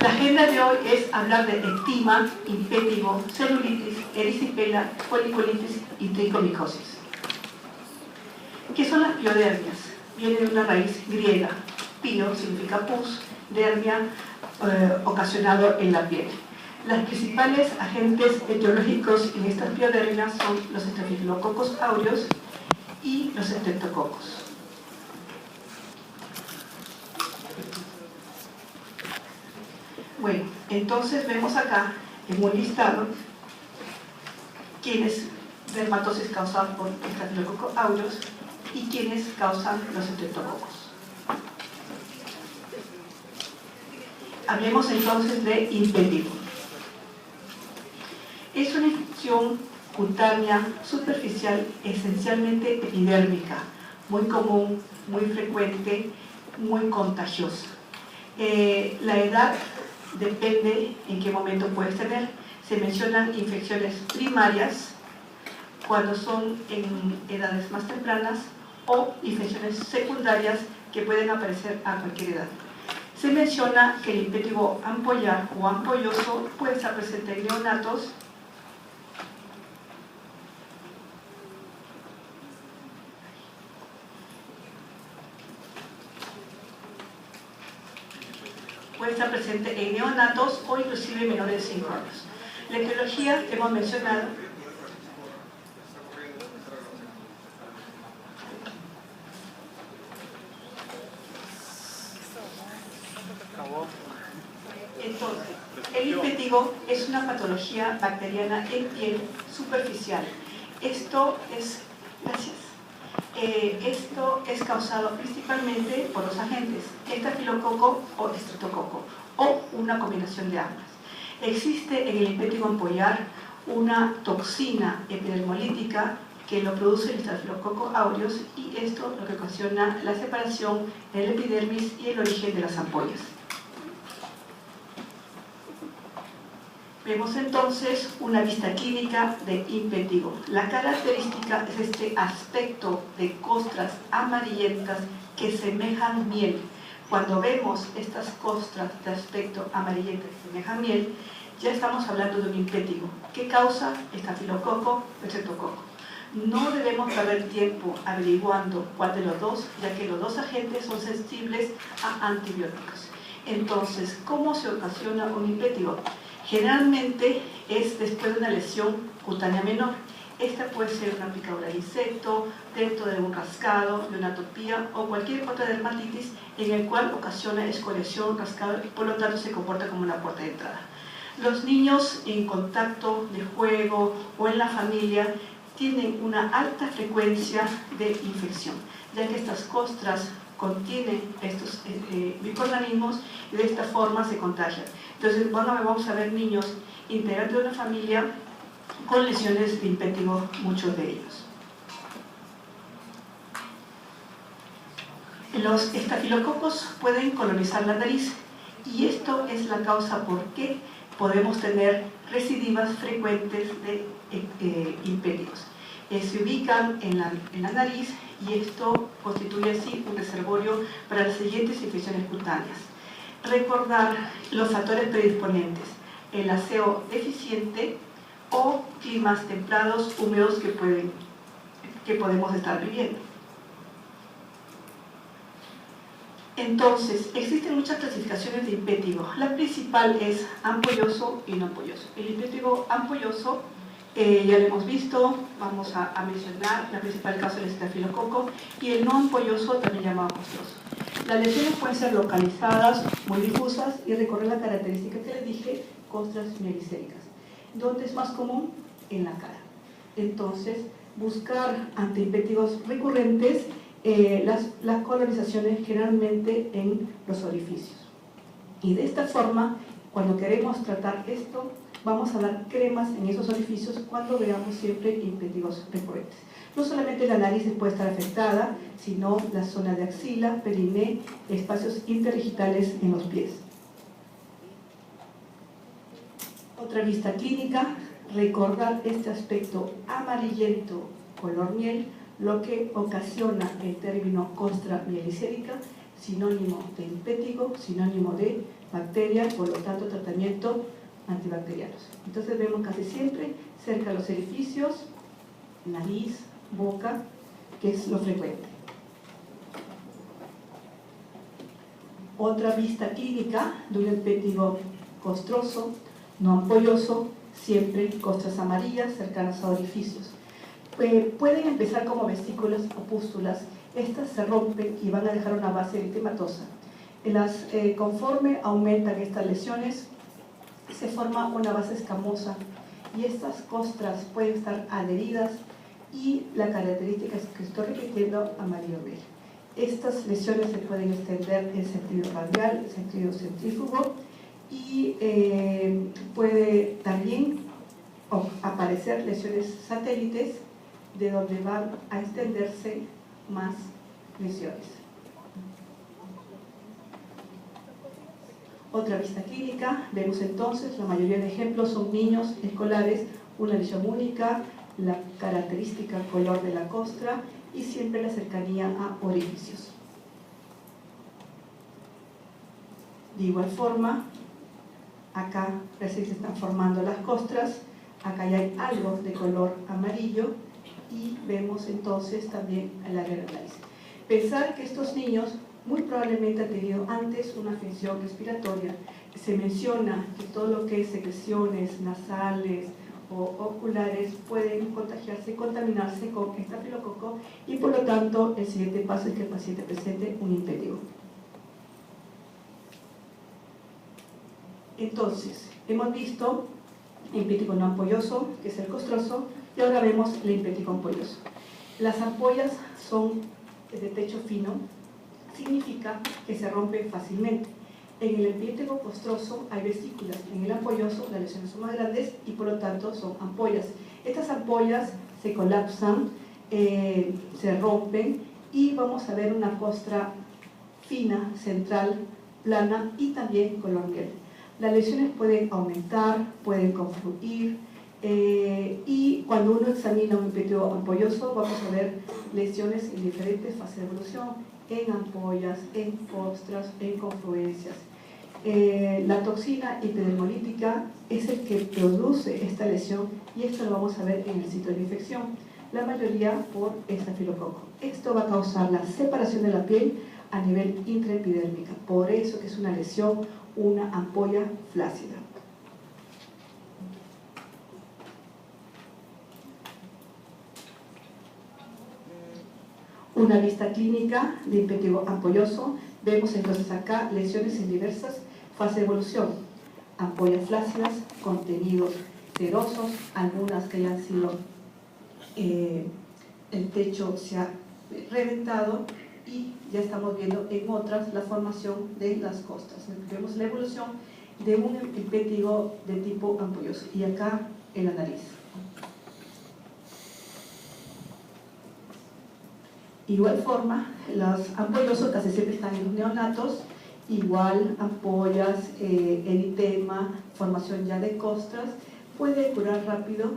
La agenda de hoy es hablar de eczema, impétigo, celulitis, erisipela, foliculitis y tricomicosis. ¿Qué son las piodermias? Viene de una raíz griega. Pio significa pus, dermia, ocasionado en la piel. Los principales agentes etiológicos en estas piodermias son los estafilococos aureus y los estreptococos. Bueno, entonces vemos acá en un listado quiénes dermatosis causadas por estafilococos aureus y quiénes causan los estreptococos. Hablemos entonces de impétigo. Es una infección cutánea superficial esencialmente epidérmica, muy común, muy frecuente, muy contagiosa. La edad depende en qué momento puedes tener. Se mencionan infecciones primarias cuando son en edades más tempranas o infecciones secundarias que pueden aparecer a cualquier edad. Se menciona que el impétigo ampollar o ampolloso puede estar presente en neonatos, o inclusive menores de 5 años. La etiología que hemos mencionado entonces, el impétigo es una patología bacteriana en piel superficial. Esto es causado principalmente por los agentes estafilococo o estreptococo o una combinación de ambas. Existe en el impétigo ampollar una toxina epidermolítica que lo produce el estafilococo aureus y esto lo que ocasiona la separación en el epidermis y el origen de las ampollas. Vemos entonces una vista clínica de impétigo. La característica es este aspecto de costras amarillentas que semejan miel. Cuando vemos estas costras de aspecto amarillento que semejan miel, ya estamos hablando de un impétigo. ¿Qué causa? Estafilococo o estreptococo. No debemos perder tiempo averiguando cuál de los dos, ya que los dos agentes son sensibles a antibióticos. Entonces, ¿cómo se ocasiona un impétigo? Generalmente es después de una lesión cutánea menor. Esta puede ser una picadura de insecto, dentro de un rascado, de una atopía o cualquier otra dermatitis en el cual ocasiona escoriación, rascado y por lo tanto se comporta como una puerta de entrada. Los niños en contacto de juego o en la familia tienen una alta frecuencia de infección, ya que estas costras contienen estos microorganismos y de esta forma se contagian. Entonces, vamos a ver niños integrantes de una familia con lesiones de impétigo, muchos de ellos. Los estafilococos pueden colonizar la nariz y esto es la causa por qué podemos tener recidivas frecuentes de impétigos. Se ubican en la nariz y esto constituye así un reservorio para las siguientes infecciones cutáneas. Recordar los factores predisponentes, el aseo deficiente o climas templados, húmedos que podemos estar viviendo. Entonces, existen muchas clasificaciones de impétigo. La principal es ampolloso y no ampolloso. El impétigo ampolloso ya lo hemos visto, vamos a mencionar la principal causa del estafilococo, y el no ampolloso también llamado costroso. Las lesiones pueden ser localizadas, muy difusas y recorrer la característica que les dije, costras mielicéricas. ¿Dónde es más común? En la cara. Entonces, buscar ante impétigos recurrentes las colonizaciones generalmente en los orificios. Y de esta forma, cuando queremos tratar esto, vamos a dar cremas en esos orificios cuando veamos siempre impétigos recurrentes. No solamente la nariz puede estar afectada, sino la zona de axila, periné, espacios interdigitales en los pies. Otra vista clínica, recordar este aspecto amarillento color miel, lo que ocasiona el término costra mielicérica, sinónimo de impétigo, sinónimo de bacterias, por lo tanto tratamiento antibacterianos. Entonces vemos casi siempre cerca de los orificios, nariz, boca, que es lo frecuente. Otra vista clínica de un impétigo costroso, no ampolloso, siempre costras amarillas cercanas a orificios. Pueden empezar como vesículas o pústulas. Estas se rompen y van a dejar una base eritematosa. Conforme aumentan estas lesiones, se forma una base escamosa y estas costras pueden estar adheridas y la característica es que estoy repitiendo amarillo-verde. Estas lesiones se pueden extender en sentido radial, en sentido centrífugo y puede también aparecer lesiones satélites de donde van a extenderse más lesiones. Otra vista clínica, vemos entonces, la mayoría de ejemplos son niños escolares, una lesión única, la característica color de la costra y siempre la cercanía a orificios. De igual forma, acá recién se están formando las costras, acá ya hay algo de color amarillo y vemos entonces también el área de nariz. Pensar que estos niños muy probablemente han tenido antes una afección respiratoria. Se menciona que todo lo que es secreciones nasales o oculares pueden contagiarse y contaminarse con estafilococo y por lo tanto el siguiente paso es que el paciente presente un impétigo. Entonces, hemos visto el impétigo no ampolloso, que es el costroso, y ahora vemos el impétigo ampolloso. Las ampollas son de techo fino, significa que se rompe fácilmente. En el impétigo costroso hay vesículas, en el ampolloso las lesiones son más grandes y por lo tanto son ampollas. Estas ampollas se colapsan, se rompen y vamos a ver una costra fina, central, plana y también color miel. Las lesiones pueden aumentar, pueden confluir y cuando uno examina un impétigo ampolloso vamos a ver lesiones en diferentes fases de evolución, en ampollas, en costras, en confluencias. La toxina epidermolítica es el que produce esta lesión y esto lo vamos a ver en el sitio de infección, la mayoría por estafilococo. Esto va a causar la separación de la piel a nivel intraepidérmica, por eso que es una lesión, una ampolla flácida. Una vista clínica de impétigo ampolloso, vemos entonces acá lesiones en diversas fases de evolución, ampollas flácidas, contenidos serosos, algunas que hayan sido, el techo se ha reventado y ya estamos viendo en otras la formación de las costras. Vemos la evolución de un impétigo de tipo ampolloso y acá en la nariz. Igual forma, los ampollosos casi siempre están en los neonatos, igual ampollas, eritema, formación ya de costras, puede curar rápido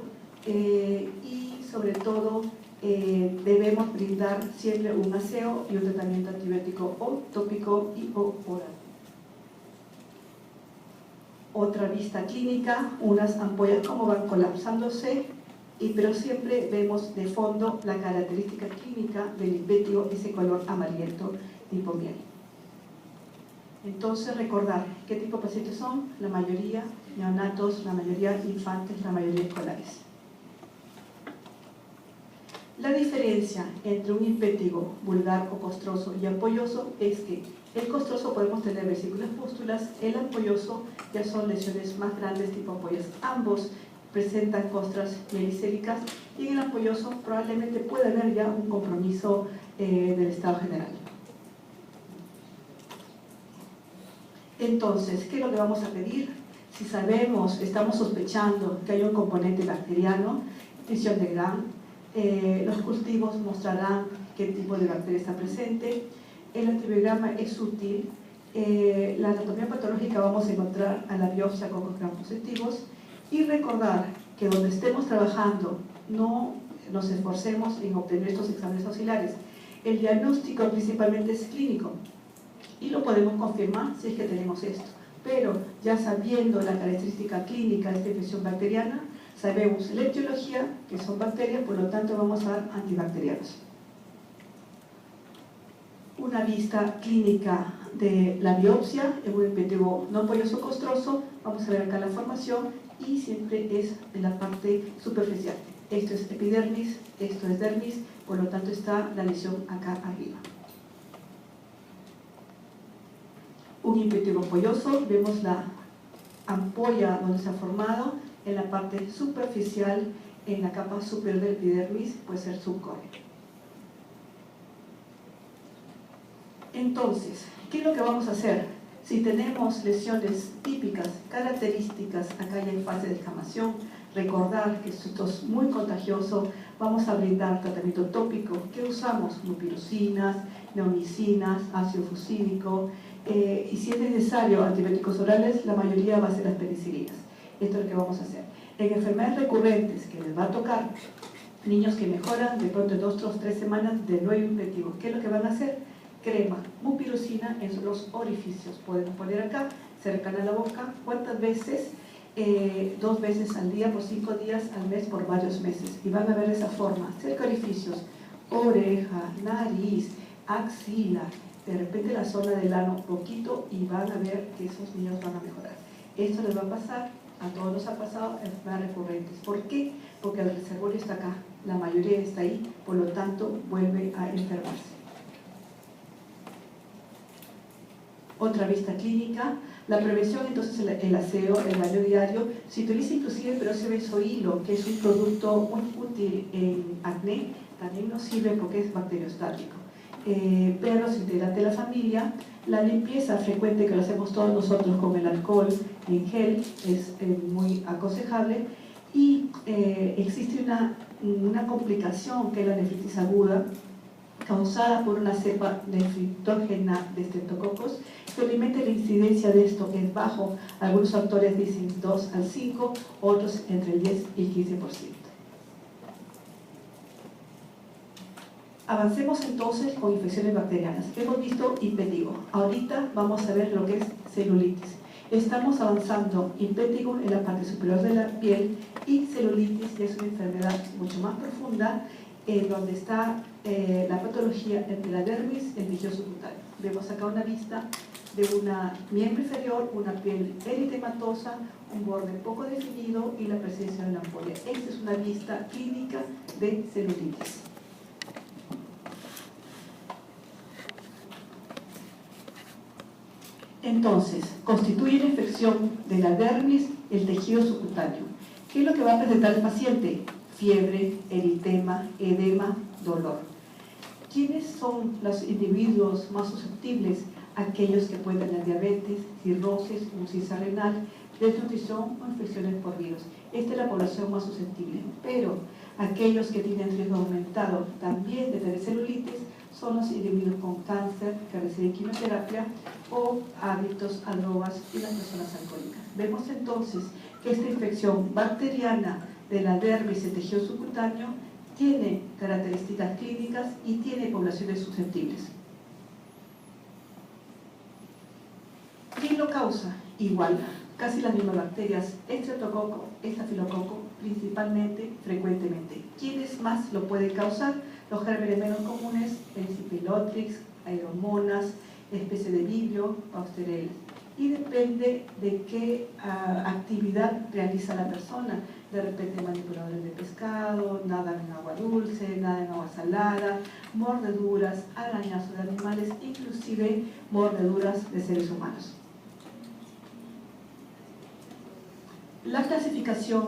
y sobre todo debemos brindar siempre un aseo y un tratamiento antibiótico o tópico y o oral. Otra vista clínica, unas ampollas como van colapsándose, pero siempre vemos de fondo la característica clínica del impétigo, ese color amarillento tipo miel. Entonces recordar qué tipo de pacientes son, la mayoría neonatos, la mayoría infantes, la mayoría escolares. La diferencia entre un impétigo vulgar o costroso y ampolloso es que el costroso podemos tener vesículas pústulas, el ampolloso ya son lesiones más grandes tipo ampollas. Ambos presentan costras mielicélicas y en el ampolloso probablemente puede haber ya un compromiso del estado general. Entonces, ¿qué es lo que vamos a pedir? Si sabemos, estamos sospechando que hay un componente bacteriano, tinción de Gram, los cultivos mostrarán qué tipo de bacteria está presente, el antibiograma es útil, la anatomía patológica vamos a encontrar a la biopsia con cocos gram positivos y recordar que donde estemos trabajando no nos esforcemos en obtener estos exámenes auxiliares. El diagnóstico principalmente es clínico y lo podemos confirmar si es que tenemos esto. Pero ya sabiendo la característica clínica de esta infección bacteriana, sabemos la etiología, que son bacterias, por lo tanto vamos a dar antibacterianos. Una vista clínica de la biopsia en un impetigo no polloso costroso. Vamos a ver acá la formación y siempre es en la parte superficial. Esto es epidermis, esto es dermis, por lo tanto está la lesión acá arriba. Un impetigo polloso, vemos la ampolla donde se ha formado en la parte superficial, en la capa superior del epidermis, puede ser subcórneo. Entonces, ¿qué es lo que vamos a hacer? Si tenemos lesiones típicas, características, acá ya en fase de descamación, recordar que esto es muy contagioso, vamos a brindar tratamiento tópico. ¿Qué usamos? Mupirocinas, neomicinas, ácido fucídico, y si es necesario antibióticos orales, la mayoría va a ser las penicilinas. Esto es lo que vamos a hacer. En enfermedades recurrentes que les va a tocar, niños que mejoran de pronto en 2 o 3 semanas de nuevo infectivo, ¿qué es lo que van a hacer? Crema, mupirocina en los orificios. Podemos poner acá, cercana a la boca. ¿Cuántas veces? 2 veces al día por 5 días al mes por varios meses. Y van a ver esa forma, cerca orificios, oreja, nariz, axila, de repente la zona del ano poquito, y van a ver que esos niños van a mejorar. Esto les va a pasar, a todos nos ha pasado en enfermedades recurrentes. ¿Por qué? Porque el reservorio está acá, la mayoría está ahí, por lo tanto vuelve a enfermarse. Otra vista clínica, la prevención, entonces el aseo, el baño diario, se utiliza inclusive peróxido de benzoilo, que es un producto muy útil en acné, también nos sirve porque es bacteriostático. Pero es integrante de la familia. La limpieza frecuente que lo hacemos todos nosotros con el alcohol en gel es muy aconsejable. Y existe una complicación que es la nefritis aguda, causada por una cepa nefritógena de estreptococos. Felizmente la incidencia de esto es bajo, algunos autores dicen 2 al 5, otros entre el 10 y el 15%. Avancemos entonces con infecciones bacterianas. Hemos visto impetigo, ahorita vamos a ver lo que es celulitis. Estamos avanzando impetigo en la parte superior de la piel, y celulitis, que es una enfermedad mucho más profunda, donde está la patología entre la dermis y el tejido subcutáneo. Vemos acá una vista de una miembro inferior, una piel eritematosa, un borde poco definido y la presencia de una ampolla. Esta es una vista clínica de celulitis. Entonces, constituye la infección de la dermis, el tejido subcutáneo. ¿Qué es lo que va a presentar el paciente? Fiebre, eritema, edema, dolor. ¿Quiénes son los individuos más susceptibles? Aquellos que pueden tener diabetes, cirrosis, insuficiencia renal, desnutrición o infecciones por virus. Esta es la población más susceptible. Pero aquellos que tienen riesgo aumentado también de tener celulitis son los individuos con cáncer que reciben quimioterapia o adictos a drogas y las personas alcohólicas. Vemos entonces que esta infección bacteriana de la dermis y el tejido subcutáneo tiene características clínicas y tiene poblaciones susceptibles. ¿Quién lo causa? Igual, casi las mismas bacterias, estreptococo, estafilococo, principalmente, frecuentemente. ¿Quiénes más lo pueden causar? Los gérmenes menos comunes, Enciphilotrix, Aeromonas, especie de Vibrio, Pausterella. Y depende de qué actividad realiza la persona. De repente manipuladores de pescado, nadan en agua dulce, nadan en agua salada, mordeduras, arañazos de animales, inclusive mordeduras de seres humanos. La clasificación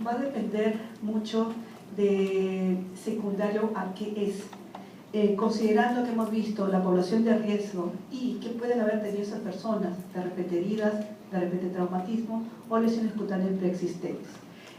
va a depender mucho de secundario a qué es. Considerando que hemos visto la población de riesgo y que pueden haber tenido esas personas, de repente heridas, de repente traumatismo o lesiones cutáneas preexistentes.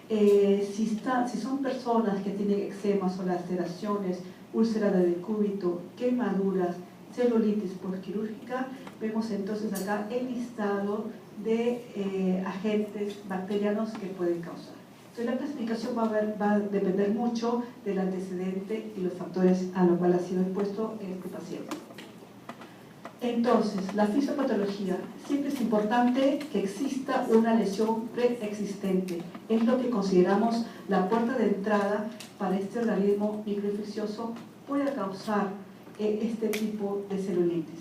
Si son personas que tienen eczemas o laceraciones, úlceras de decúbito, quemaduras, celulitis postquirúrgica, vemos entonces acá el listado de agentes bacterianos que pueden causar. Entonces la clasificación va a depender mucho del antecedente y los factores a los cuales ha sido expuesto este paciente. Entonces, la fisiopatología, siempre es importante que exista una lesión preexistente. Es lo que consideramos la puerta de entrada para este organismo microinfeccioso pueda causar este tipo de celulitis.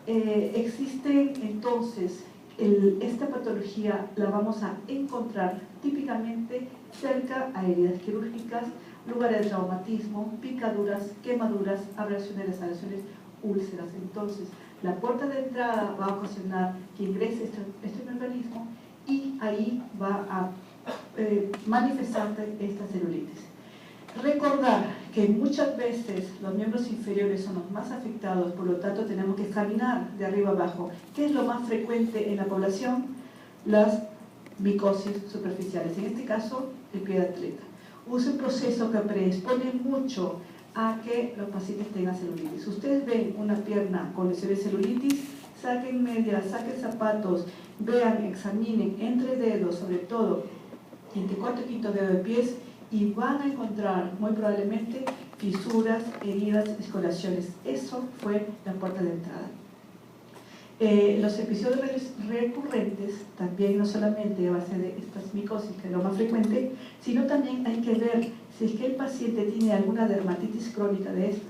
Existe entonces, esta patología la vamos a encontrar típicamente cerca a heridas quirúrgicas, lugares de traumatismo, picaduras, quemaduras, abrasiones, desalaciones, úlceras. Entonces, la puerta de entrada va a ocasionar que ingrese este organismo y ahí va a manifestarse esta celulitis. Recordar que muchas veces los miembros inferiores son los más afectados, por lo tanto tenemos que examinar de arriba abajo. ¿Qué es lo más frecuente en la población? Las micosis superficiales, en este caso el pie de atleta. Es un proceso que predispone mucho a que los pacientes tengan celulitis. Ustedes ven una pierna con lesiones de celulitis, saquen medias, saquen zapatos, vean, examinen entre dedos, sobre todo entre cuarto y quinto dedo de pies, y van a encontrar muy probablemente fisuras, heridas, escoriaciones. Eso fue la puerta de entrada. Los episodios recurrentes también, no solamente a base de estas micosis, que es lo más frecuente, sino también hay que ver si es que el paciente tiene alguna dermatitis crónica de éstasis,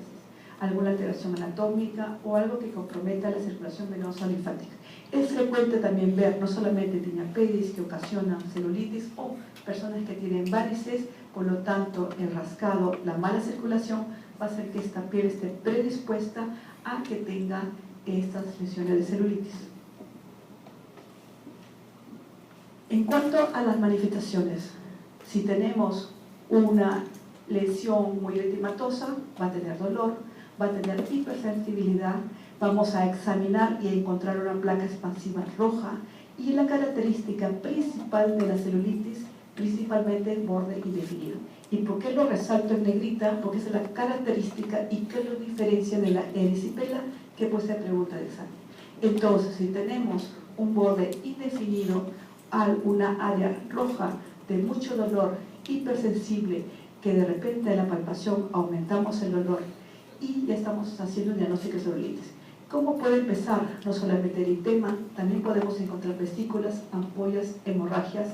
alguna alteración anatómica o algo que comprometa la circulación venosa o linfática. Es frecuente también ver no solamente tinea pedis que ocasionan celulitis o personas que tienen varices, por lo tanto el rascado, la mala circulación va a hacer que esta piel esté predispuesta a que tenga estas lesiones de celulitis. En cuanto a las manifestaciones, si tenemos una lesión muy erytematosa, va a tener dolor, va a tener hipersensibilidad, vamos a examinar y a encontrar una placa expansiva roja, y la característica principal de la celulitis, principalmente el borde indefinido. ¿Y por qué lo resalto en negrita? Porque es la característica y que lo diferencia de la erisipela, que puede ser pregunta de examen. Entonces, si tenemos un borde indefinido, una área roja de mucho dolor, hipersensible, que de repente en la palpación aumentamos el dolor y ya estamos haciendo un diagnóstico de celulitis. ¿Cómo puede empezar? No solamente eritema, también podemos encontrar vesículas, ampollas, hemorragias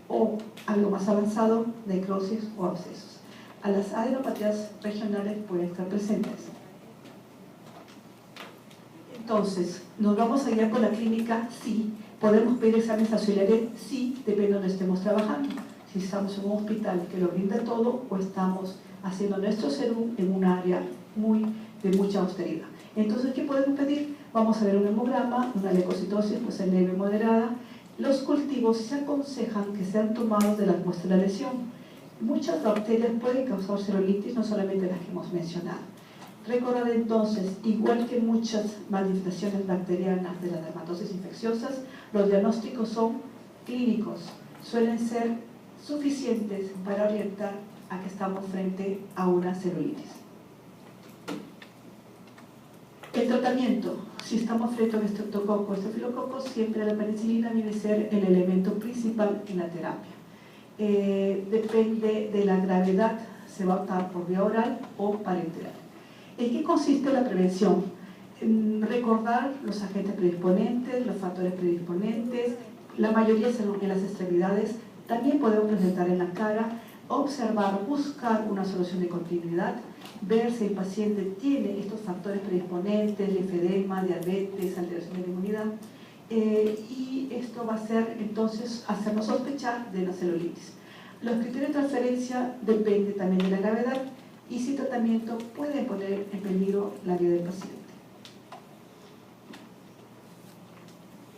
o algo más avanzado, necrosis o abscesos. A las adenopatías regionales pueden estar presentes. Entonces, ¿nos vamos a guiar por la clínica? Sí. ¿Podemos pedir exámenes auxiliares? Sí, depende de donde estemos trabajando. Si estamos en un hospital que lo brinda todo o estamos haciendo nuestro serum en un área de mucha austeridad. Entonces, ¿qué podemos pedir? Vamos a ver un hemograma, una leucocitosis, pues es leve y moderada. Los cultivos se aconsejan que sean tomados de las muestras de la lesión. Muchas bacterias pueden causar celulitis, no solamente las que hemos mencionado. Recordad entonces, igual que muchas manifestaciones bacterianas de las dermatosis infecciosas, los diagnósticos son clínicos, suelen ser suficientes para orientar a que estamos frente a una celulitis. El tratamiento, si estamos frente a un estreptococo o estafilococo, siempre la penicilina viene a ser el elemento principal en la terapia. Depende de la gravedad, se va a optar por vía oral o parenteral. ¿En qué consiste la prevención? Recordar los agentes predisponentes, los factores predisponentes, la mayoría son en las extremidades, también podemos presentar en la cara, observar, buscar una solución de continuidad, ver si el paciente tiene estos factores predisponentes, linfedema, diabetes, alteración de la inmunidad, y esto va a ser entonces hacernos sospechar de la celulitis. Los criterios de transferencia dependen también de la gravedad, y si tratamiento puede poner en peligro la vida del paciente.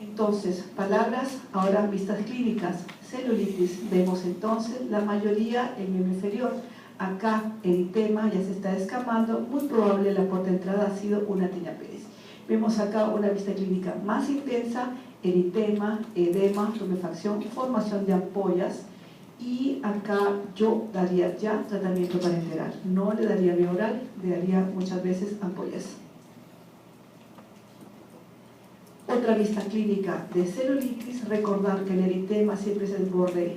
Entonces, palabras, ahora vistas clínicas, celulitis, vemos entonces la mayoría en miembro inferior. Acá eritema ya se está escapando, muy probable la puerta de entrada ha sido una tinea pedis. Vemos acá una vista clínica más intensa, eritema, edema, tumefacción, formación de ampollas. Y acá yo daría ya tratamiento parenteral, no le daría vía oral, le daría muchas veces ampollas. Otra vista clínica de celulitis, recordar que el eritema siempre es el borde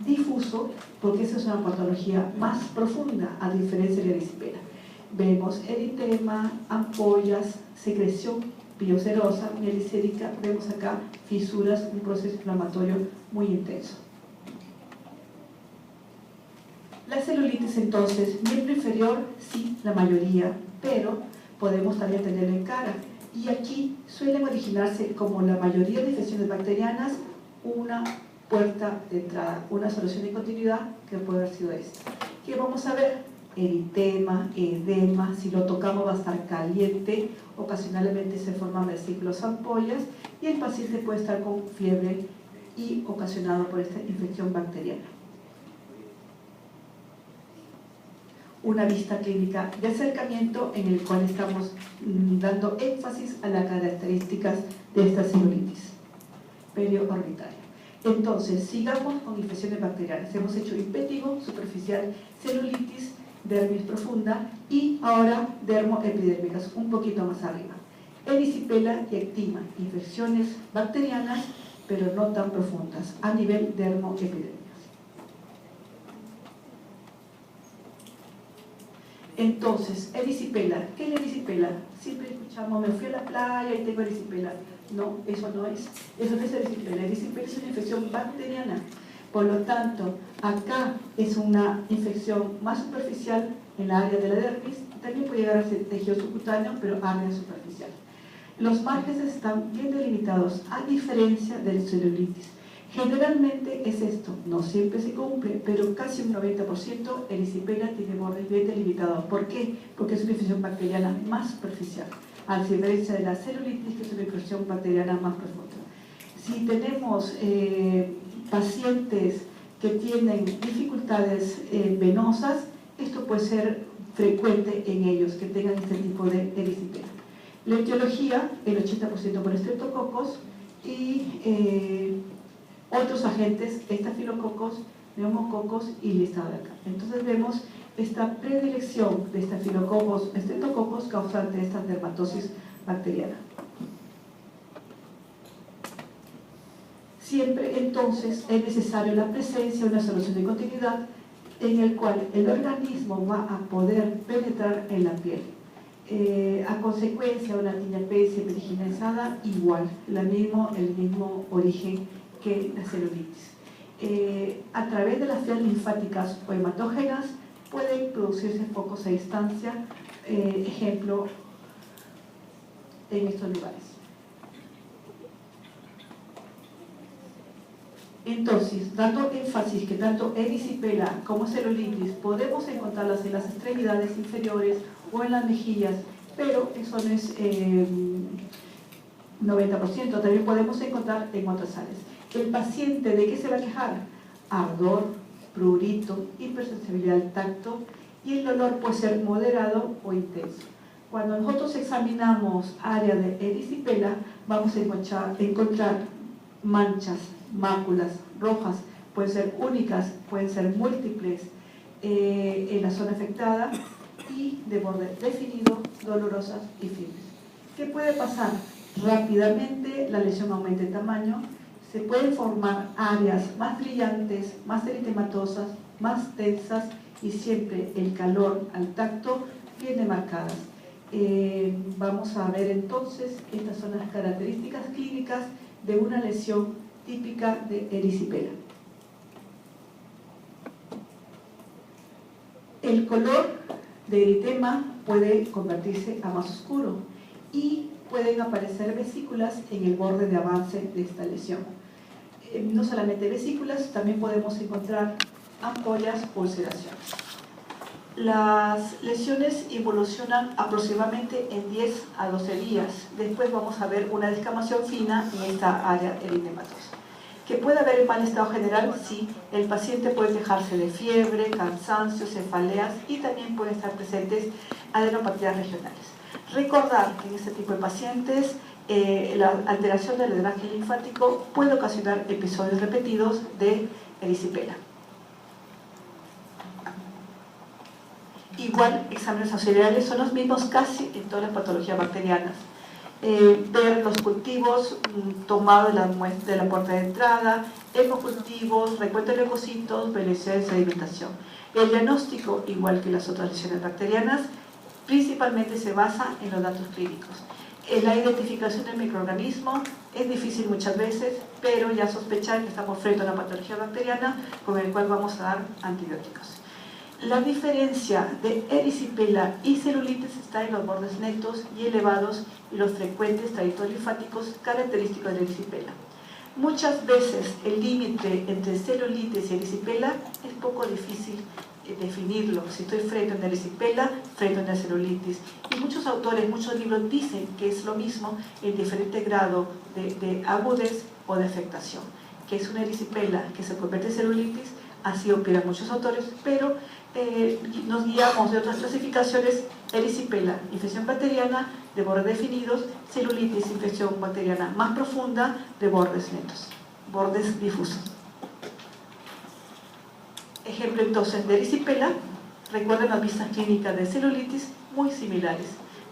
difuso, porque esa es una patología más profunda, a diferencia de la erisipela. Vemos eritema, ampollas, secreción piloserosa, mielicérica, vemos acá fisuras, un proceso inflamatorio muy intenso. La celulitis entonces, miembro inferior, sí, la mayoría, pero podemos también tenerla en cara. Y aquí suelen originarse, como la mayoría de infecciones bacterianas, una puerta de entrada, una solución de continuidad que puede haber sido esta. ¿Qué vamos a ver? Eritema, edema, si lo tocamos va a estar caliente, ocasionalmente se forman vesículos ampollas y el paciente puede estar con fiebre y ocasionado por esta infección bacteriana. Una vista clínica de acercamiento en el cual estamos dando énfasis a las características de esta celulitis periorbitaria. Entonces, sigamos con infecciones bacterianas. Hemos hecho impetigo, superficial, celulitis, dermis profunda y ahora dermoepidérmicas, un poquito más arriba. Erisipela y ectima, infecciones bacterianas, pero no tan profundas, a nivel dermoepidérmicas. Entonces, erisipela, ¿qué es la erisipela? Siempre escuchamos, me fui a la playa y tengo erisipela. No, eso no es erisipela. Erisipela es una infección bacteriana. Por lo tanto, acá es una infección más superficial en la área de la dermis. También puede llegar a ser tejido subcutáneo, pero área superficial. Los márgenes están bien delimitados, a diferencia de la celulitis. Generalmente es esto, no siempre se cumple, pero casi un 90% erisipela tiene bordes bien delimitados. ¿Por qué? Porque es una infección bacteriana más superficial, a diferencia de la celulitis, que es una infección bacteriana más profunda. Si tenemos pacientes que tienen dificultades venosas, esto puede ser frecuente en ellos, que tengan este tipo de erisipela. La etiología, el 80% por estreptococos y otros agentes, estafilococos, neumococos y listado de acá. Entonces vemos esta predilección de estafilococos, estreptococos causante de esta dermatosis bacteriana. Siempre entonces es necesario la presencia de una solución de continuidad en el cual el organismo va a poder penetrar en la piel. A consecuencia de una tiñapecia periginezada, igual, el mismo origen que la celulitis. A través de las vías linfáticas o hematógenas pueden producirse focos a distancia, ejemplo, en estos lugares. Entonces, dando énfasis que tanto erisipela como celulitis podemos encontrarlas en las extremidades inferiores o en las mejillas, pero eso no es 90%, también podemos encontrar en otras áreas. El paciente, ¿de qué se va a quejar? Ardor, prurito, hipersensibilidad al tacto, y el dolor puede ser moderado o intenso. Cuando nosotros examinamos área de erisipela, vamos a encontrar manchas, máculas rojas, pueden ser únicas, pueden ser múltiples en la zona afectada y de borde definido, dolorosas y firmes. ¿Qué puede pasar? Rápidamente la lesión aumenta en tamaño, se pueden formar áreas más brillantes, más eritematosas, más tensas y siempre el calor al tacto bien marcadas. Vamos a ver entonces, estas son las características clínicas de una lesión típica de erisipela. El color de eritema puede convertirse a más oscuro y pueden aparecer vesículas en el borde de avance de esta lesión. No solamente vesículas, también podemos encontrar ampollas o ulceraciones. Las lesiones evolucionan aproximadamente en 10 a 12 días. Después vamos a ver una descamación fina en esta área eritematosa. ¿Que puede haber mal estado general? Sí. El paciente puede quejarse de fiebre, cansancio, cefaleas y también pueden estar presentes adenopatías regionales. Recordar que en este tipo de pacientes la alteración del drenaje linfático puede ocasionar episodios repetidos de erisipela. Igual, exámenes auxiliares son los mismos casi en todas las patologías bacterianas. Ver los cultivos tomados de la puerta de entrada, hemocultivos, recuento de leucocitos, velocidad de sedimentación. El diagnóstico, igual que las otras lesiones bacterianas, principalmente se basa en los datos clínicos. La identificación del microorganismo es difícil muchas veces, pero ya sospechar que estamos frente a una patología bacteriana con el cual vamos a dar antibióticos. La diferencia de erisipela y celulitis está en los bordes netos y elevados y los frecuentes trayectos linfáticos característicos de erisipela. Muchas veces el límite entre celulitis y erisipela es poco difícil definirlo, si estoy frente a una erisipela, frente a una celulitis. Y muchos autores, muchos libros dicen que es lo mismo en diferente grado de agudez o de afectación, que es una erisipela que se convierte en celulitis, así opinan muchos autores, pero nos guiamos de otras clasificaciones: erisipela, infección bacteriana de bordes definidos; celulitis, infección bacteriana más profunda de bordes netos, bordes difusos. Ejemplo entonces de erisipela, recuerden las vistas clínicas de celulitis muy similares.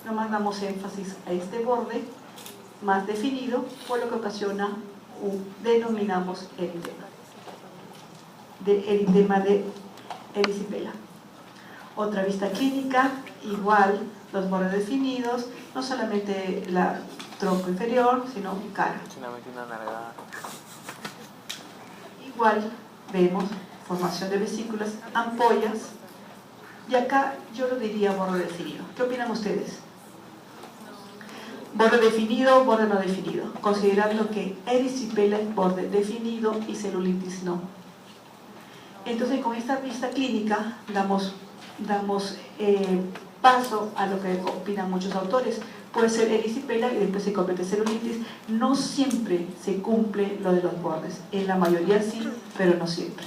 Nomás damos énfasis a este borde más definido, por lo que ocasiona denominamos eritema de erisipela. Otra vista clínica, igual, los bordes definidos, no solamente la tronco inferior, sino cara. Igual vemos formación de vesículas, ampollas, y acá yo lo diría borde definido. ¿Qué opinan ustedes? Borde definido, borde no definido, considerando que erisipela es borde definido y celulitis no. Entonces, con esta vista clínica damos paso a lo que opinan muchos autores. Puede ser erisipela y después se convierte en celulitis. No siempre se cumple lo de los bordes. En la mayoría sí, pero no siempre.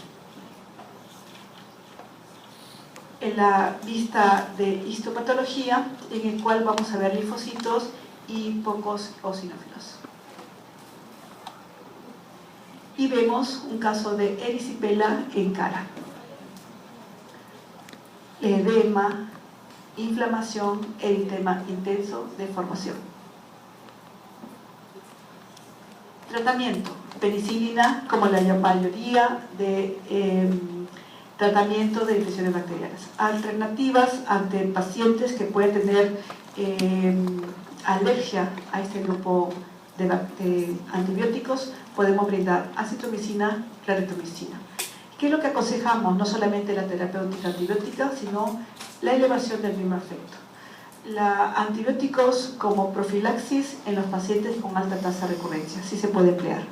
En la vista de histopatología, en el cual vamos a ver linfocitos y pocos eosinófilos. Y vemos un caso de erisipela en cara. Edema, inflamación, eritema intenso, deformación. Tratamiento: penicilina, como la mayoría de tratamiento de infecciones bacterianas. Alternativas ante pacientes que pueden tener alergia a este grupo de antibióticos, podemos brindar acitromicina, claritromicina. ¿Qué es lo que aconsejamos? No solamente la terapéutica antibiótica, sino la elevación del mismo efecto. Antibióticos como profilaxis en los pacientes con alta tasa de recurrencia, sí se puede emplear.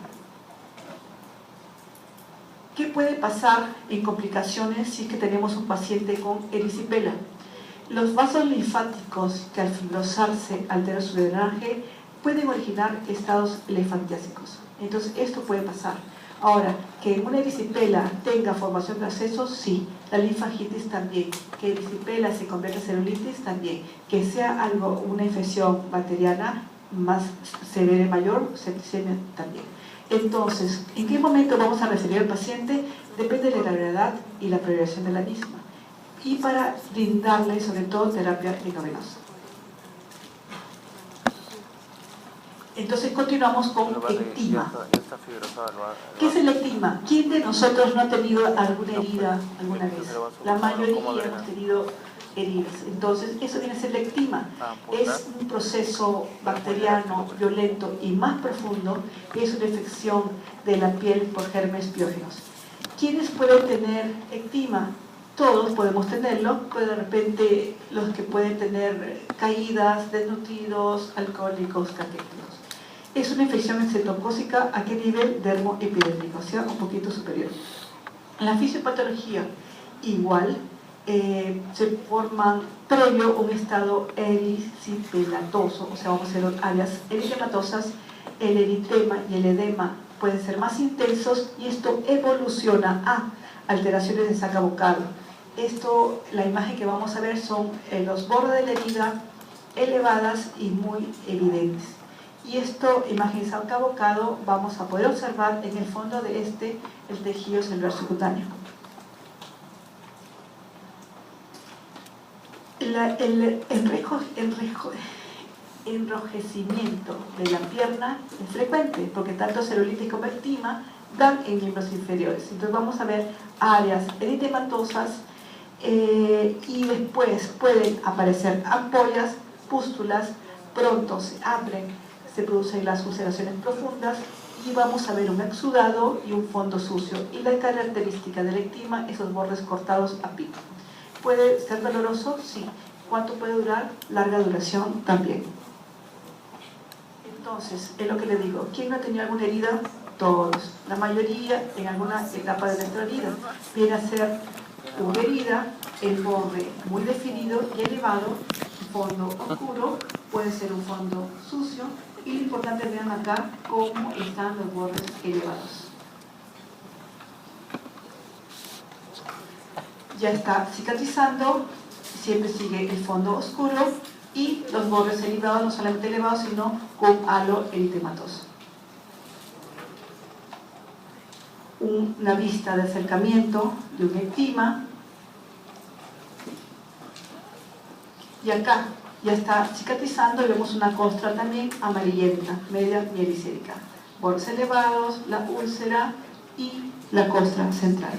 ¿Qué puede pasar en complicaciones si es que tenemos un paciente con erisipela? Los vasos linfáticos que al fibrosarse alteran su drenaje pueden originar estados elefantiásicos. Entonces esto puede pasar. Ahora, que en una erisipela tenga formación de abscesos, sí. La linfagitis también. Que erisipela se convierta en celulitis también. Que sea algo, una infección bacteriana más severa y mayor, septicemia también. Entonces, ¿en qué momento vamos a referir al paciente? Depende de la gravedad y la progresión de la misma. Y para brindarle, sobre todo, terapia intravenosa. Entonces continuamos con ectima. ¿Qué es el ectima? ¿Quién de nosotros no ha tenido alguna herida alguna vez? La mayoría hemos tenido heridas. Entonces, eso viene a ser el ectima. Es un proceso bacteriano violento y más profundo, que es una infección de la piel por gérmenes piógenos. ¿Quiénes pueden tener ectima? Todos podemos tenerlo, pero de repente los que pueden tener caídas, desnutridos, alcohólicos, caquéticos. Es una infección exentocócica. ¿A qué nivel? Dermoepidérmico, o sea, un poquito superior. En la fisiopatología, igual, se forman previo un estado erisipelatoso, o sea, vamos a hacer áreas eritematosas. El eritema y el edema pueden ser más intensos y esto evoluciona a alteraciones de saca bucal. Esto, la imagen que vamos a ver son los bordes de la herida elevadas y muy evidentes. Y esto, imagen de saca bucal, vamos a poder observar en el fondo de el tejido celular subcutáneo. El enrojecimiento de la pierna es frecuente, porque tanto celulitis como ectima dan en miembros inferiores. Entonces vamos a ver áreas eritematosas y después pueden aparecer ampollas, pústulas, pronto se abren, se producen las ulceraciones profundas y vamos a ver un exudado y un fondo sucio. Y la característica del ectima, esos bordes cortados a pico. ¿Puede ser doloroso? Sí. ¿Cuánto puede durar? Larga duración también. Entonces, es lo que le digo. ¿Quién no ha tenido alguna herida? Todos. La mayoría en alguna etapa de nuestra vida. Viene a ser una herida, el borde muy definido y elevado, fondo oscuro, puede ser un fondo sucio, y lo importante, vean acá cómo están los bordes elevados. Ya está cicatrizando, siempre sigue el fondo oscuro y los bordes elevados, no solamente elevados, sino con halo eritematoso. Una vista de acercamiento de un ectima. Y acá ya está cicatrizando y vemos una costra también amarillenta, media mielicérica. Bordes elevados, la úlcera y la costra central.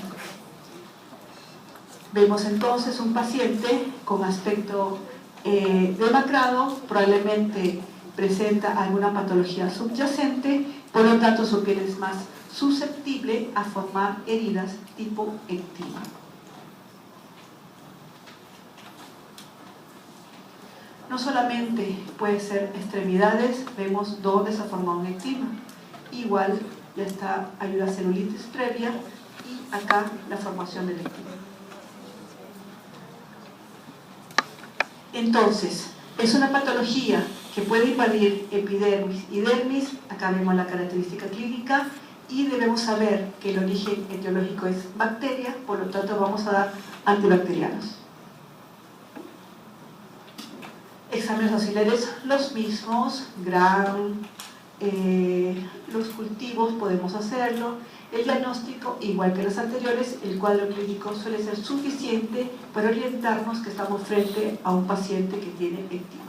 Vemos entonces un paciente con aspecto demacrado, probablemente presenta alguna patología subyacente, por lo tanto su piel es más susceptible a formar heridas tipo ectima. No solamente puede ser extremidades, vemos dónde se ha formado un ectima. Igual ya está, hay una celulitis previa y acá la formación del ectima. Entonces, es una patología que puede invadir epidermis y dermis. Acá vemos la característica clínica y debemos saber que el origen etiológico es bacteria, por lo tanto vamos a dar antibacterianos. Exámenes auxiliares los mismos, Gram, los cultivos podemos hacerlo. El diagnóstico, igual que los anteriores, el cuadro clínico suele ser suficiente para orientarnos que estamos frente a un paciente que tiene ectima.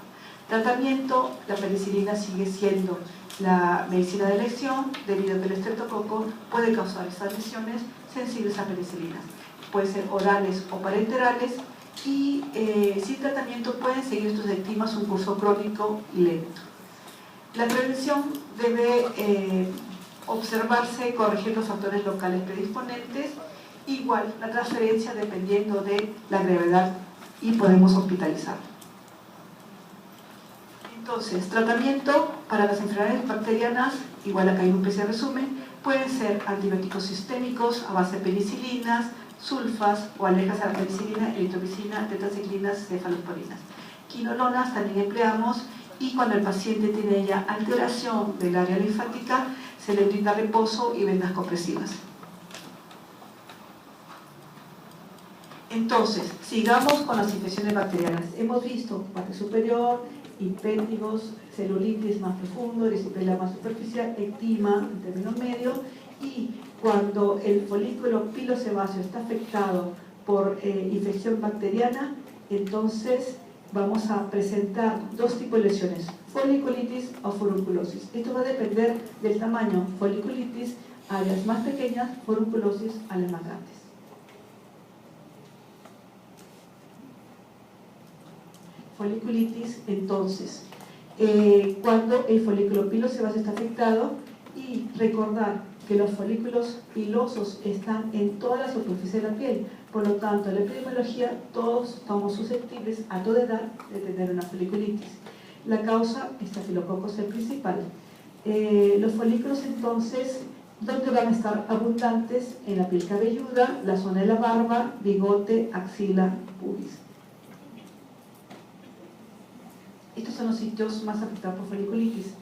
Tratamiento, la penicilina sigue siendo la medicina de elección debido a que el estreptococo puede causar estas lesiones sensibles a penicilinas. Pueden ser orales o parenterales y sin tratamiento pueden seguir estos ectimas un curso crónico lento. La prevención debe observarse corrigiendo factores locales predisponentes, igual la transferencia dependiendo de la gravedad y podemos hospitalizar. Entonces, tratamiento para las enfermedades bacterianas, igual acá hay un pequeño resumen, pueden ser antibióticos sistémicos a base de penicilinas, sulfas o alejas a la penicilina, eritromicina, tetraciclinas, cefalosporinas. Quinolonas también empleamos y cuando el paciente tiene ya alteración del área linfática, se le brinda reposo y vendas compresivas. Entonces, sigamos con las infecciones bacterianas. Hemos visto parte superior, impéndigos, celulitis más profundo, erisipela más superficial, ectima en términos medios, y cuando el folículo pilosebáceo está afectado por infección bacteriana, entonces vamos a presentar dos tipos de lesiones, foliculitis o furunculosis. Esto va a depender del tamaño. Foliculitis, áreas más pequeñas, furunculosis, áreas más grandes. Foliculitis, entonces, cuando el folículo pilosebáceo está afectado, y recordar que los folículos pilosos están en toda la superficie de la piel, por lo tanto, en la epidemiología todos estamos susceptibles a toda edad de tener una foliculitis. La causa, estafilococo es el principal. Los folículos entonces, ¿dónde van a estar abundantes? En la piel cabelluda, la zona de la barba, bigote, axila, pubis. Estos son los sitios más afectados por foliculitis.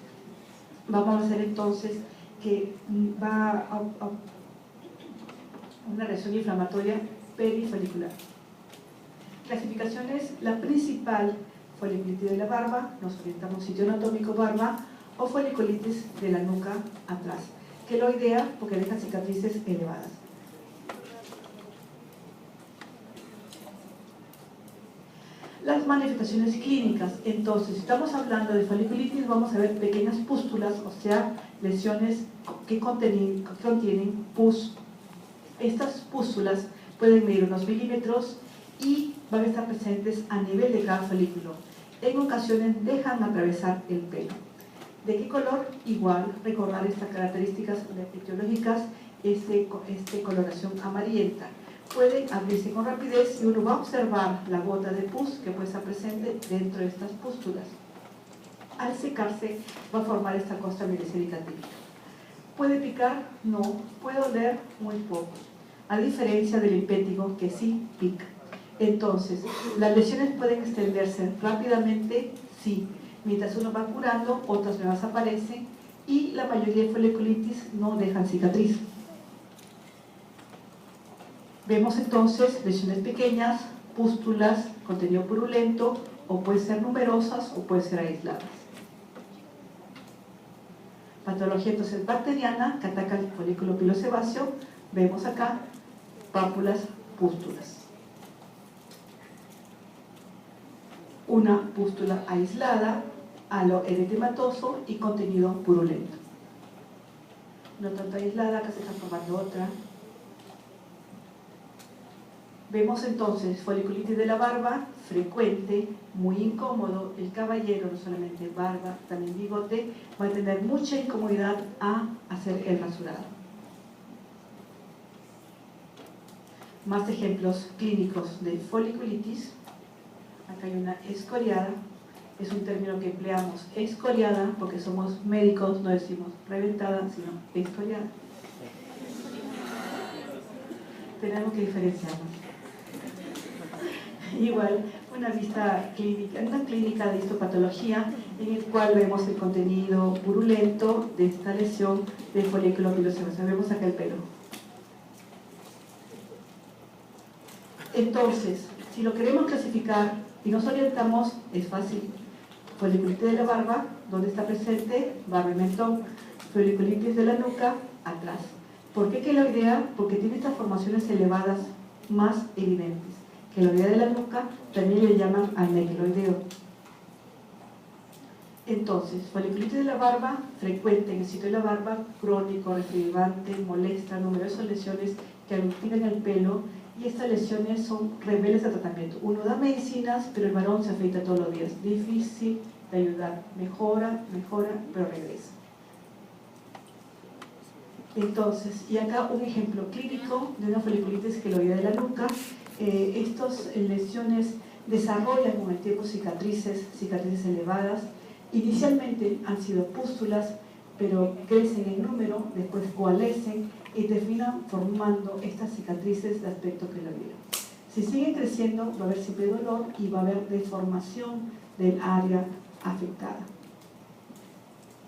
Vamos a hacer entonces que va a una reacción inflamatoria perifolicular. Clasificaciones, la principal, foliculitis de la barba, nos orientamos sitio anatómico barba, o foliculitis de la nuca atrás. Queloidea, porque deja cicatrices elevadas. Las manifestaciones clínicas, entonces, si estamos hablando de foliculitis, vamos a ver pequeñas pústulas, o sea, lesiones que contienen pus. Estas pústulas pueden medir unos milímetros y van a estar presentes a nivel de cada folículo. en ocasiones dejan atravesar el pelo. ¿De qué color? Igual, recordar estas características etiológicas, coloración amarillenta. Pueden abrirse con rapidez y uno va a observar la gota de pus que puede estar presente dentro de estas pústulas. Al secarse va a formar esta costra mielicérica típica. ¿Puede picar? No. ¿Puede oler? Muy poco. A diferencia del impétigo que sí pica. Entonces, ¿las lesiones pueden extenderse rápidamente? Sí. Mientras uno va curando, otras nuevas aparecen y la mayoría de foliculitis no dejan cicatriz. Vemos entonces lesiones pequeñas, pústulas, contenido purulento, o pueden ser numerosas o pueden ser aisladas. Patología entonces bacteriana que ataca el folículo pilosebáceo. Vemos acá pápulas, pústulas. Una pústula aislada, halo eritematoso y contenido purulento. No tanto aislada, que se está formando otra. Vemos entonces foliculitis de la barba, frecuente, muy incómodo. El caballero, no solamente barba, también bigote, va a tener mucha incomodidad a hacer el rasurado. Más ejemplos clínicos de foliculitis. Acá hay una escoriada. Es un término que empleamos, escoriada, porque somos médicos, no decimos reventada, sino escoriada. Tenemos que diferenciarnos. Igual, una vista clínica, una clínica de histopatología en el cual vemos el contenido purulento de esta lesión del folículo pilosebáceo. Vemos acá el pelo. Entonces, si lo queremos clasificar y nos orientamos, es fácil. Foliculitis de la barba, ¿dónde está presente? Barba y mentón. Foliculitis de la nuca, atrás. ¿Por qué queloidea? Porque tiene estas formaciones elevadas más evidentes. Queloidea de la nuca también le llaman anequiloideo. Entonces, foliculitis de la barba, frecuente en el sitio de la barba, crónico, recidivante, molesta, numerosas lesiones que aglutinan el pelo, y estas lesiones son rebeldes de tratamiento. Uno da medicinas, pero el varón se afeita todos los días. Difícil de ayudar. Mejora, pero regresa. Entonces, y acá un ejemplo clínico de una foliculitis queloidea de la nuca. Estas lesiones desarrollan con el tiempo cicatrices elevadas. Inicialmente han sido pústulas, pero crecen en número, después coalescen y terminan formando estas cicatrices de aspecto queloideo. Si siguen creciendo, va a haber siempre dolor y va a haber deformación del área afectada.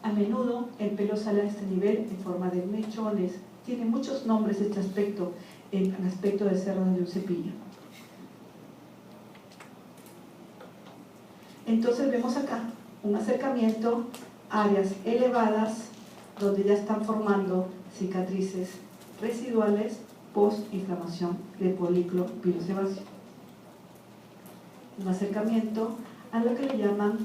A menudo el pelo sale a este nivel en forma de mechones. Tiene muchos nombres este aspecto, el aspecto de cerdas de un cepillo. Entonces vemos acá un acercamiento, áreas elevadas donde ya están formando cicatrices residuales post-inflamación del folículo pilosebáceo. Un acercamiento a lo que le llaman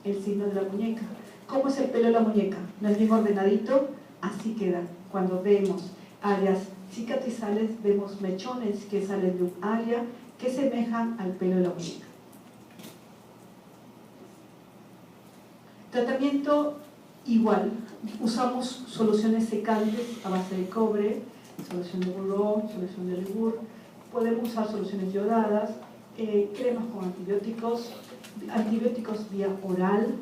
el signo de la muñeca. ¿Cómo es el pelo de la muñeca? No es bien ordenadito, así queda. Cuando vemos áreas cicatrizales, vemos mechones que salen de un área que semejan al pelo de la muñeca. Tratamiento igual. Usamos soluciones secantes a base de cobre, solución de buró, solución de Ligur. Podemos usar soluciones yodadas, cremas con antibióticos vía oral,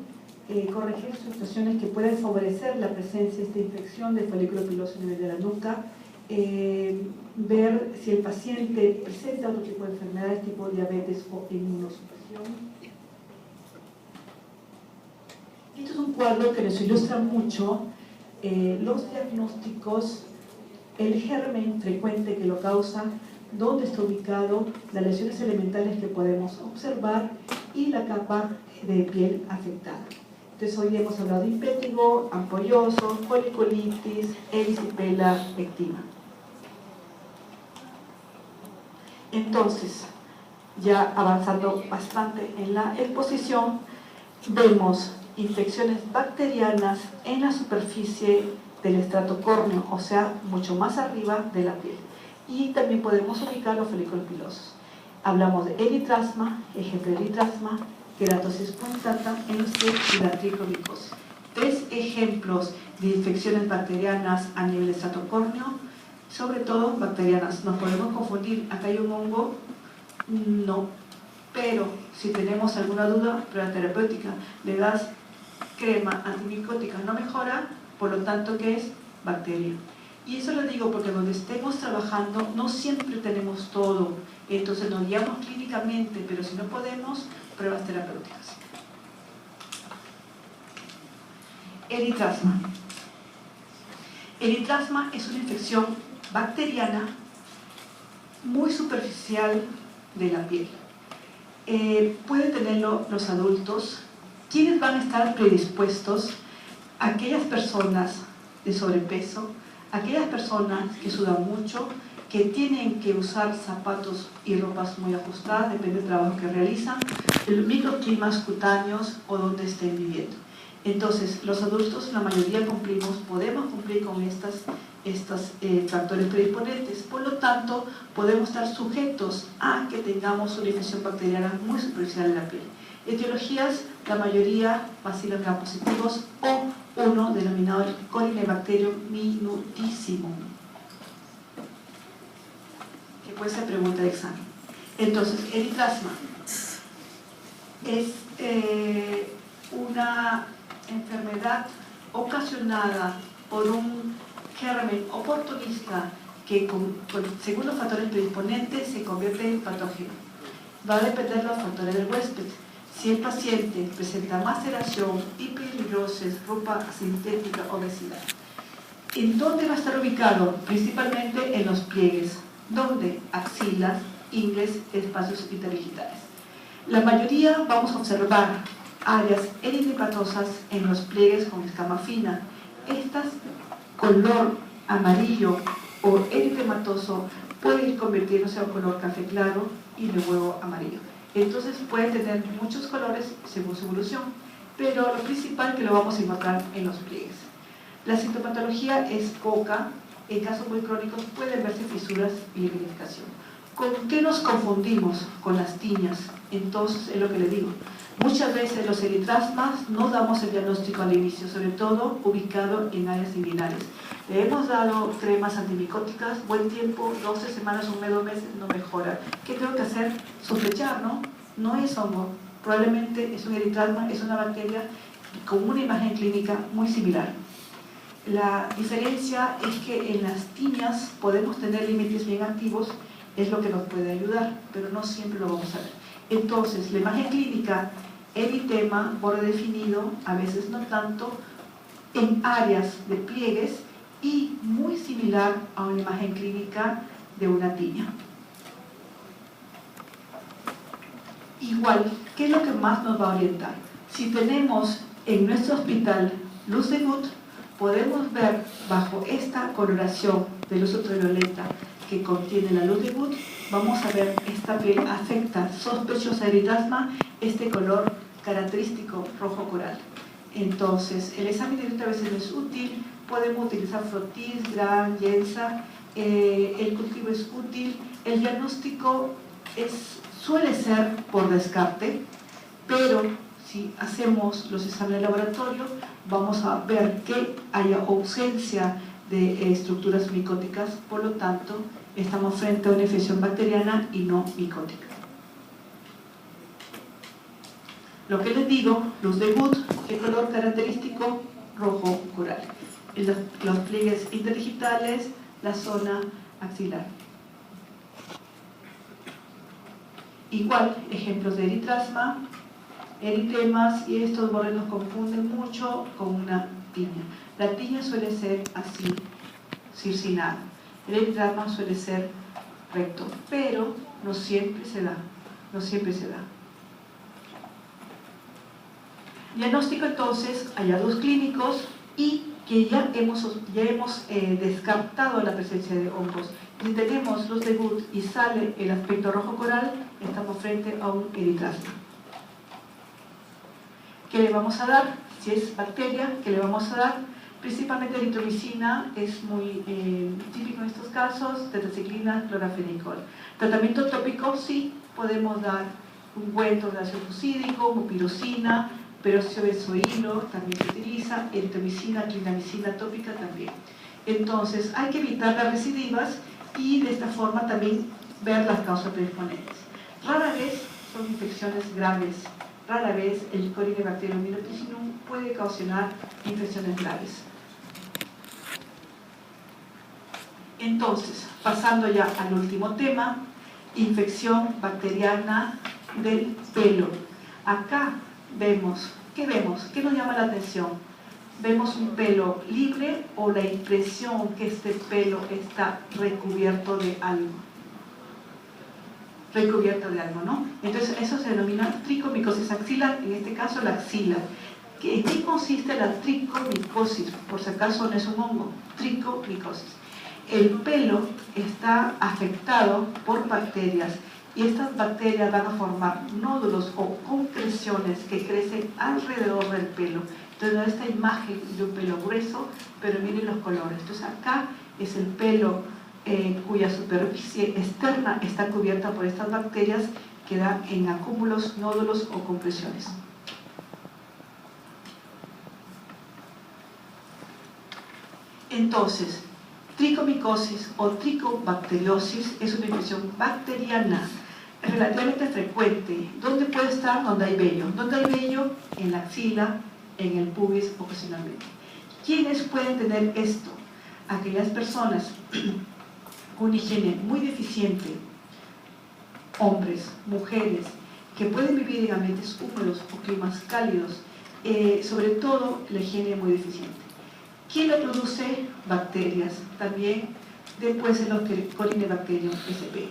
corregir situaciones que pueden favorecer la presencia de esta infección del folículo piloso a nivel de la nuca, ver si el paciente presenta otro tipo de enfermedades tipo diabetes o inmunosupresión. Esto es un cuadro que nos ilustra mucho los diagnósticos, el germen frecuente que lo causa, dónde está ubicado, las lesiones elementales que podemos observar y la capa de piel afectada. Entonces hoy hemos hablado de impétigo, ampolloso, foliculitis, erisipela, ectima. Entonces, ya avanzando bastante en la exposición, vemos infecciones bacterianas en la superficie del estrato córneo, o sea, mucho más arriba de la piel. Y también podemos ubicar los folículos pilosos. Hablamos de eritrasma, ejemplo de eritrasma, queratosis punctata en usted y la tricomicosis. 3 ejemplos de infecciones bacterianas a nivel estrato-córneo, sobre todo bacterianas. ¿Nos podemos confundir? ¿Acá hay un hongo? No. Pero si tenemos alguna duda, prueba terapéutica, le das crema antimicótica, no mejora, por lo tanto, ¿qué es? Bacteria. Y eso lo digo porque donde estemos trabajando no siempre tenemos todo. Entonces nos guiamos clínicamente, pero si no podemos, pruebas terapéuticas. Eritrazma. Eritrazma es una infección bacteriana muy superficial de la piel. Pueden tenerlo los adultos. ¿Quiénes van a estar predispuestos? Aquellas personas de sobrepeso, aquellas personas que sudan mucho, que tienen que usar zapatos y ropas muy ajustadas, depende del trabajo que realizan, los microclimas cutáneos o donde estén viviendo. Entonces, los adultos, la mayoría podemos cumplir con estos factores predisponentes. Por lo tanto, podemos estar sujetos a que tengamos una infección bacteriana muy superficial en la piel. Etiologías, la mayoría bacilos gram positivos o uno denominado el Corynebacterium minutísimo, que puede ser pregunta de examen. Entonces, eritrazma es una enfermedad ocasionada por un germen oportunista que según los factores predisponentes se convierte en patógeno. Va a depender de los factores del huésped. Si el paciente presenta maceración, hiperhidrosis, ropa sintética, obesidad. ¿En dónde va a estar ubicado? Principalmente en los pliegues. ¿Dónde? Axilas, ingles, espacios interdigitales. La mayoría vamos a observar áreas eritematosa en los pliegues con escama fina. Estas, color amarillo o eritematoso, puede ir convirtiéndose a un color café claro y luego amarillo. Entonces puede tener muchos colores según su evolución, pero lo principal es que lo vamos a encontrar en los pliegues. La sintomatología es poca, en casos muy crónicos pueden verse fisuras y lignificación. ¿Con qué nos confundimos? Con las tiñas. Entonces, es lo que le digo. Muchas veces los eritrazmas no damos el diagnóstico al inicio, sobre todo ubicado en áreas inguinales. Le hemos dado cremas antimicóticas, buen tiempo, 12 semanas, un mes, 2 meses, no mejora. ¿Qué tengo que hacer? Sospechar, ¿no? No es hongo, probablemente es un eritrazma, es una bacteria con una imagen clínica muy similar. La diferencia es que en las tiñas podemos tener límites bien activos, es lo que nos puede ayudar, pero no siempre lo vamos a ver. Entonces, la imagen clínica, eritema, borde definido, a veces no tanto, en áreas de pliegues y muy similar a una imagen clínica de una tiña. Igual, ¿qué es lo que más nos va a orientar? Si tenemos en nuestro hospital luz de Gutt, podemos ver bajo esta coloración de luz ultravioleta que contiene la luz de Gutt, vamos a ver esta piel afecta sospechosa eritrazma, este color característico rojo coral. Entonces, el examen directo a veces no es útil, podemos utilizar Frotis, Gran, Yensa, el cultivo es útil, el diagnóstico suele ser por descarte, pero si hacemos los exámenes de laboratorio, vamos a ver que haya ausencia de estructuras micóticas, por lo tanto, estamos frente a una infección bacteriana y no micótica. Lo que les digo, luz de Gutt, el color característico rojo coral. Los pliegues interdigitales, la zona axilar. Igual, ejemplos de eritrazma, eritemas, y estos bordes nos confunden mucho con una tiña. La tiña suele ser así, circinada. El eritrazma suele ser recto, pero no siempre se da. No siempre se da. Diagnóstico entonces, hallazgos clínicos y que ya hemos descartado la presencia de hongos. Si tenemos luz de Gutt y sale el aspecto rojo coral, estamos frente a un eritrazma. ¿Qué le vamos a dar? Si es bacteria, ¿qué le vamos a dar? Principalmente eritromicina, es muy típico en estos casos, tetraciclina, clorafenicol. Tratamiento tópico, sí, podemos dar ungüentos de ácido fucídico, mupirocina, peróxido de benzoilo también se utiliza, eritromicina, clindamicina tópica también. Entonces hay que evitar las recidivas y de esta forma también ver las causas predisponentes. Rara vez son infecciones graves, rara vez el Corynebacterium minuticinum puede causar infecciones graves. Entonces, pasando ya al último tema, infección bacteriana del pelo. Acá vemos, ¿qué vemos? ¿Qué nos llama la atención? ¿Vemos un pelo libre o la impresión que este pelo está recubierto de algo? Recubierto de algo, ¿no? Entonces eso se denomina tricomicosis axilar, en este caso la axila. ¿En qué consiste la tricomicosis? Por si acaso no es un hongo, tricomicosis. El pelo está afectado por bacterias y estas bacterias van a formar nódulos o concreciones que crecen alrededor del pelo. Entonces esta imagen de un pelo grueso, pero miren los colores. Entonces acá es el pelo cuya superficie externa está cubierta por estas bacterias que dan en acúmulos, nódulos o compresiones. Entonces, tricomicosis o tricobacteriosis es una infección bacteriana relativamente frecuente. ¿Dónde puede estar? Donde hay vello. ¿Dónde hay vello? En la axila, en el pubis ocasionalmente. ¿Quiénes pueden tener esto? Aquellas personas con higiene muy deficiente, hombres, mujeres, que pueden vivir en ambientes húmedos o climas cálidos, sobre todo la higiene muy deficiente. ¿Quién lo produce? Bacterias, también después de los Corynebacterium sp.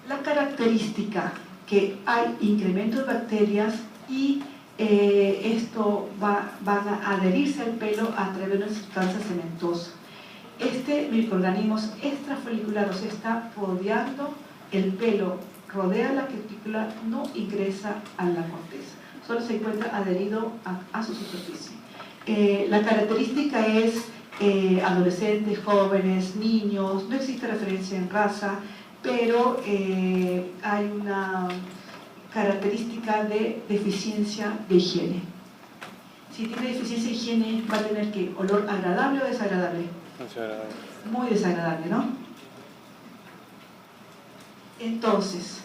La característica que hay incremento de bacterias y esto van a adherirse al pelo a través de una sustancia cementosa. Este microorganismo extrafolicular, o sea, está rodeando el pelo, rodea la cutícula, no ingresa a la corteza, solo se encuentra adherido a su superficie. La característica es adolescentes, jóvenes, niños, no existe referencia en raza, pero hay una característica de deficiencia de higiene. Si tiene deficiencia de higiene, va a tener ¿qué? ¿Olor agradable o desagradable? Desagradable. Muy desagradable, ¿no? Entonces,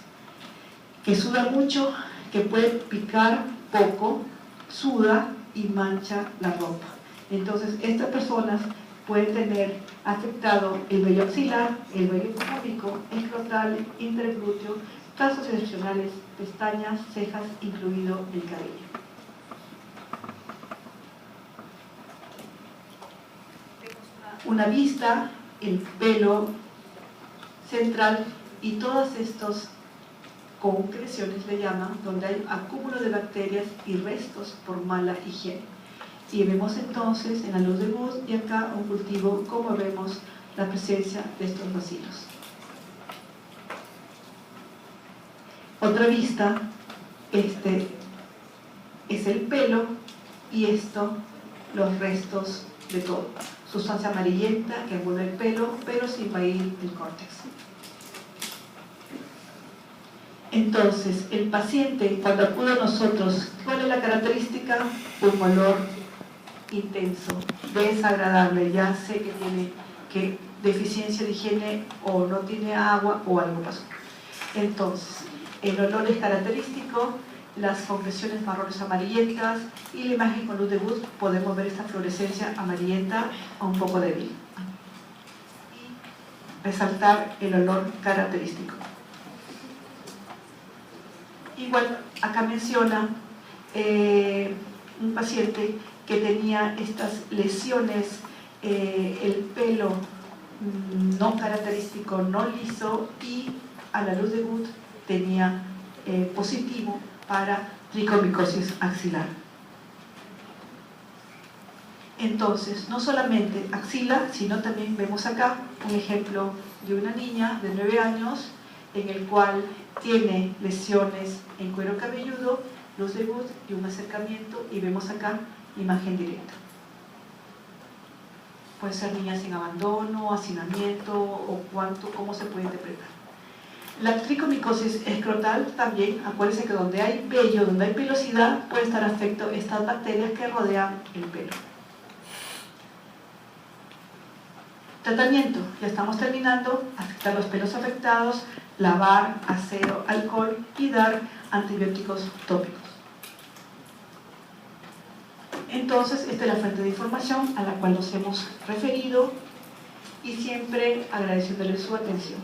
que suda mucho, que puede picar poco, suda y mancha la ropa. Entonces, estas personas pueden tener afectado el vello axilar, el vello púbico, escrotal, interglúteo, casos excepcionales, pestañas, cejas, incluido el cabello. Una vista, el pelo central y todas estas concreciones le llaman, donde hay acúmulo de bacterias y restos por mala higiene. Y vemos entonces en la luz de Wood y acá un cultivo, como vemos la presencia de estos bacilos. Otra vista, este es el pelo y esto los restos de todo. Sustancia amarillenta que envuelve el pelo, pero sin invadir el córtex. Entonces, el paciente, cuando acude a nosotros, ¿cuál es la característica? Un olor intenso, desagradable, ya sé que tiene deficiencia de higiene o no tiene agua o algo pasó. Entonces, el olor es característico, las concreciones marrones amarillentas y la imagen con luz de Wood podemos ver esta fluorescencia amarillenta un poco débil. Y resaltar el olor característico. Igual, acá menciona un paciente que tenía estas lesiones, el pelo no característico, no liso y a la luz de Wood tenía positivo para tricomicosis axilar. Entonces, no solamente axila, sino también vemos acá un ejemplo de una niña de 9 años en el cual tiene lesiones en cuero cabelludo, luz de Wood y un acercamiento, y vemos acá imagen directa. Pueden ser niñas en abandono, hacinamiento o cómo se puede interpretar. La tricomicosis escrotal también, acuérdense que donde hay vello, donde hay pilosidad, puede estar afecto a estas bacterias que rodean el pelo. Tratamiento, ya estamos terminando, afectar los pelos afectados, lavar, aseo, alcohol y dar antibióticos tópicos. Entonces, esta es la fuente de información a la cual nos hemos referido y siempre agradeciéndole su atención.